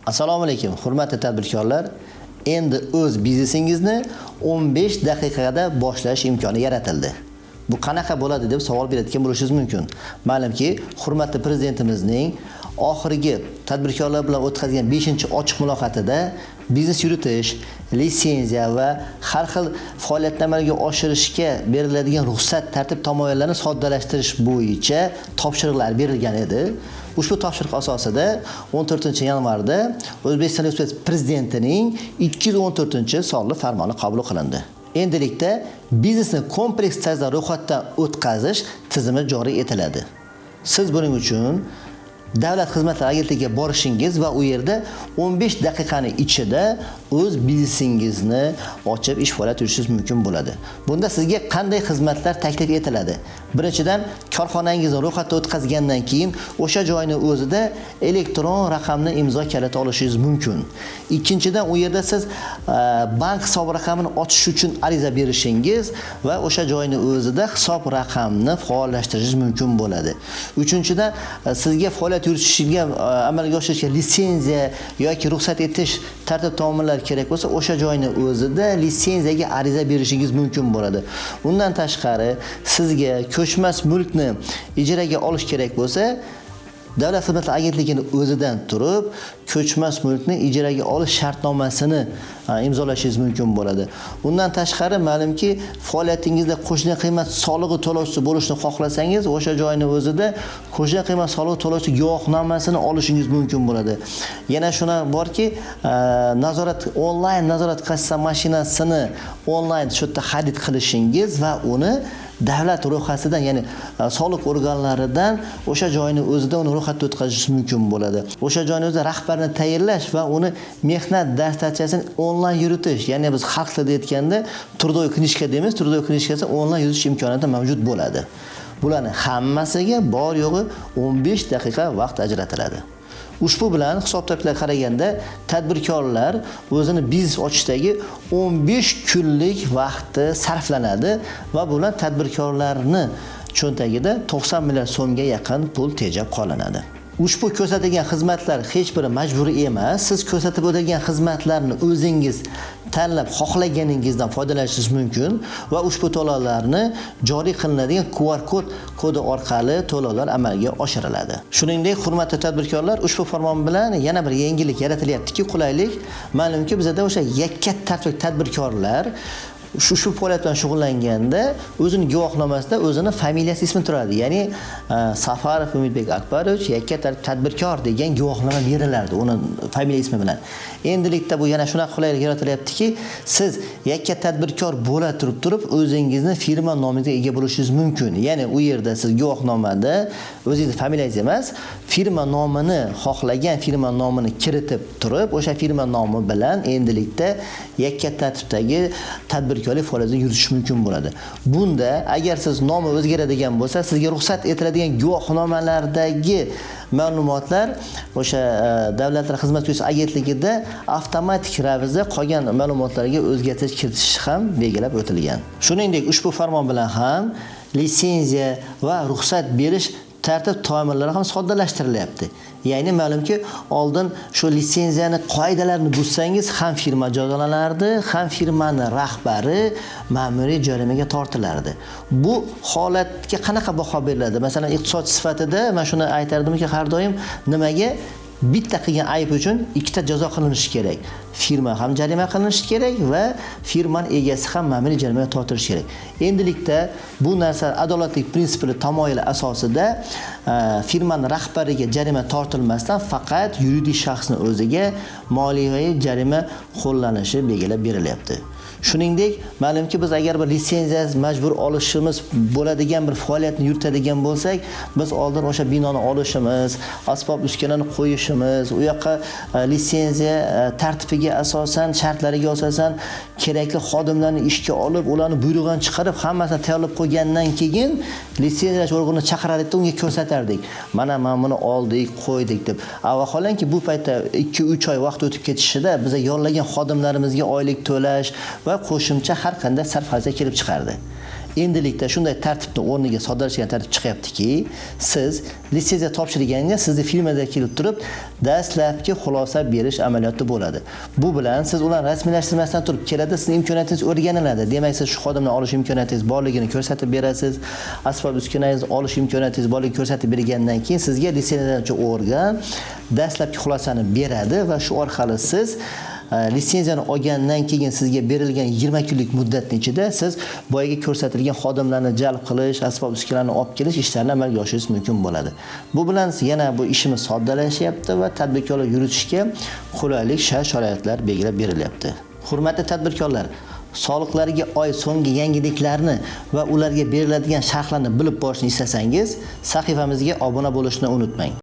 Assalomu alaykum, hurmatli tadbirkorlar. Endi o'z biznesingizni 15 daqiqada boshlash imkoni yaratildi. Bu qanaqa bo'ladi deb savol berayotgan bo'lishingiz mumkin. Ma'lumki, hurmatli prezidentimizning oxirgi tadbirkorlar bilan o'tkazgan 5-ochiq muloqotida biznes yuritish, litsenziya va har xil faoliyatni amalga oshirishga beriladigan ruxsat tartib-taomillarni soddalashtirish bo'yicha topshiriqlar berilgan edi. Ushbu topshiriq asosida 14-yanvarda O'zbekiston Respublikasi Prezidentining 214-sonli farmoni qabul qilindi. Endilikda biznesni kompleks tarzda ro'yxatdan o'tkazish tizimi joriy etiladi. Siz buning uchun Davlat xizmatlari agentligiga borishingiz va u yerda 15 daqiqaning ichida o'z biznesingizni ochib ish faoliyat yurishingiz mumkin bo'ladi. Bunda sizga qanday xizmatlar taklif etiladi? Birinchidan, korxonangizni ro'yxatdan o'tkazgandan keyin o'sha joyning o'zida elektron raqamli imzo kaliti olishingiz mumkin. Ikkinchidan, u yerda siz bank hisob raqamini ochish uchun ariza berishingiz va o'sha joyning o'zida hisob raqamni faollashtirishingiz mumkin bo'ladi. Uchinchidan, sizga faoliyat yuritishga amalga oshirishga litsenziya yoki ruxsat etish tartib-taomillar kerak bo'lsa, o'sha joyning o'zida litsenziyaga ariza berishingiz mumkin bo'ladi. Undan tashqari, sizga ko'chmas mulkni ijaraga olish kerak bo'lsa, Davlat xizmatlari agentligining o'zidan turib, ko'chmas mulkni ijaraga olish shartnomasini imzolashingiz mumkin bo'ladi. Undan tashqari, ma'lumki, faoliyatingizda qo'shimcha qiymat solig'i to'lovchisi bo'lishni xohlasangiz, o'sha joyning o'zida qo'shimcha qiymat solig'i to'lovchi guvohnomasini olishingiz mumkin bo'ladi. Yana shuna borki, onlayn nazorat kassa mashinasini onlayn shu yerda xarid qilishingiz va uni davlat ro'yxatidan, ya'ni soliq organlaridan o'sha joyning o'zida uni ro'yxatga o'tkazishingiz mumkin bo'ladi. O'sha joyning o'zida rahbarni tayyorlash va uni mehnat daftarchasini onlayn yuritish, ya'ni biz xalq tilida aytganda turdoy knishka deymiz, turdoy knishkasi onlayn yuritish imkoniyati mavjud bo'ladi. Bularning hammasiga bor yo'g'i 15 daqiqa vaqt ajratiladi. Ushbu bilan hisob-kitoblarga qaraganda tadbirkorlar o'zini biznes ochishdagi 15 kunlik vaqti sarflanadi va bu bilan tadbirkorlarning cho'ntagida 90 million so'mga yaqin pul tejab qolinadi. Ushbu ko'rsatilgan xizmatlar hech biri majburiy emas. Siz ko'rsatib o'tilgan xizmatlarni o'zingiz tanlab xohlaganingizdan foydalanishingiz mumkin va ushbu to'lovlarni joriy qilinadigan QR kodi orqali to'lovlar amalga oshiriladi. Shuningdek, hurmatli tadbirkorlar, ushbu farmon bilan yana bir yangilik yaratilyaptiki, qulaylik. Ma'lumki, bizda o'sha yakka tartib tadbirkorlar shu faoliyat bilan shug'ullanganda o'zining guvohnomasida o'zining familiyasi ismi turadi. Ya'ni Safarov Umidbek Akbarovich yakka tadbirkor degan guvohnoma berilardi uning familiya ismi bilan. Endilikda bu yana shunaqa qulaylik yaratilyaptiki, siz yakka tadbirkor bo'la turib o'zingizni firma nomiga ega bo'lishingiz mumkin. Ya'ni u yerda siz guvohnomada o'zingiz familiyangiz emas, firma nomini xohlagan firma nomini kiritib turib, o'sha firma nomi bilan endilikda yakka tartibdagi tadbirkorlik faoliyatini yuritish mumkin bo'ladi. Bunda agar siz nomi o'zgaradigan bo'lsa, sizga ruxsat etiladigan guvohnomalardagi ma'lumotlar o'sha Davlat xizmat ko'rsatish agentligida avtomatik ravishda qolgan ma'lumotlarga o'zgartirish kiritish ham belgilab o'tilgan. Shuningdek, ushbu farmon bilan ham litsenziya va ruxsat berish tartib-taomillari ham soddalashtiryapti. Ya'ni ma'lumki, oldin shu litsenziyani qoidalarini buzsangiz ham firma jazolanardi, ham firmaning rahbari ma'muriy jarimaga tortilardi. Bu holatga qanaqa baho beriladi? Masalan, iqtisodchi sifatida men shuni aytardimki, har doim nimaga bitta qilgan ayb uchun ikkita jazo qilinishi kerak. Firma ham jarima qilinishi kerak va firmaning egasi ham ma'muriy jarimaga tortilishi kerak. Endilikda bu narsa adolatlik prinsipi tamoyili asosida firmaning rahbariga jarima tortilmasdan faqat yuridik shaxsning o'ziga moliyaviy jarima qo'llanishi belgilab berilyapti. Shuningdek, ma'lumki, biz agar bir litsenziya majbur olishimiz bo'ladigan bir faoliyatni yuritadigan bo'lsak, biz oldin o'sha binoni olishimiz, asbob uskunani qo'yishimiz, u yoqqa litsenziya tartibiga asosan, shartlariga asosan kerakli xodimlarni ishga olib, ularni buyrug'ini chiqarib, hammasini tayyorlab qo'ygandan keyin litsenziyalash organini chaqirardik, unga ko'rsatardik. Mana buni oldik, qo'ydik deb. Vaholanki bu paytda 2-3 oy vaqt o'tib ketishida biz yollagan xodimlarimizga oylik to'lash va qo'shimcha har qanday sarf xarajat kelib chiqardi. endilikda shunday tartibni o'rniga soddalashgan tartib chiqyaptiki, siz litsenziya topshirganda sizni firmada kelib turib, dastlabki xulosa berish amaliyoti bo'ladi. Bu bilan siz ularni rasmiylashtirmasdan turib keladi, sizning imkoniyatingiz o'rganiladi. Demak, siz shu xodimni olish imkoniyatingiz borligini ko'rsatib berasiz. Asbob uskunangizni olish imkoniyatingiz borligini ko'rsatib bergandan keyin sizga litsenziyachi organ dastlabki xulosani beradi va shu orqali siz litsenziyani olgandan keyin sizga berilgan 20 kunlik muddatning ichida siz boyaga ko'rsatilgan xodimlarni jalb qilish, asbob uskunalarni olib kelish ishlarini amalga oshirish mumkin bo'ladi. Bu bilan yana bu ishimiz soddalashyapti va tadbirkorlar yuritishga qulaylik, sharoitlar belgilab berilyapti. Hurmatli tadbirkorlar, soliqlarga oid so'nggi yangiliklarni va ularga beriladigan sharhlarni bilib borishni istasangiz, sahifamizga obuna bo'lishni unutmang.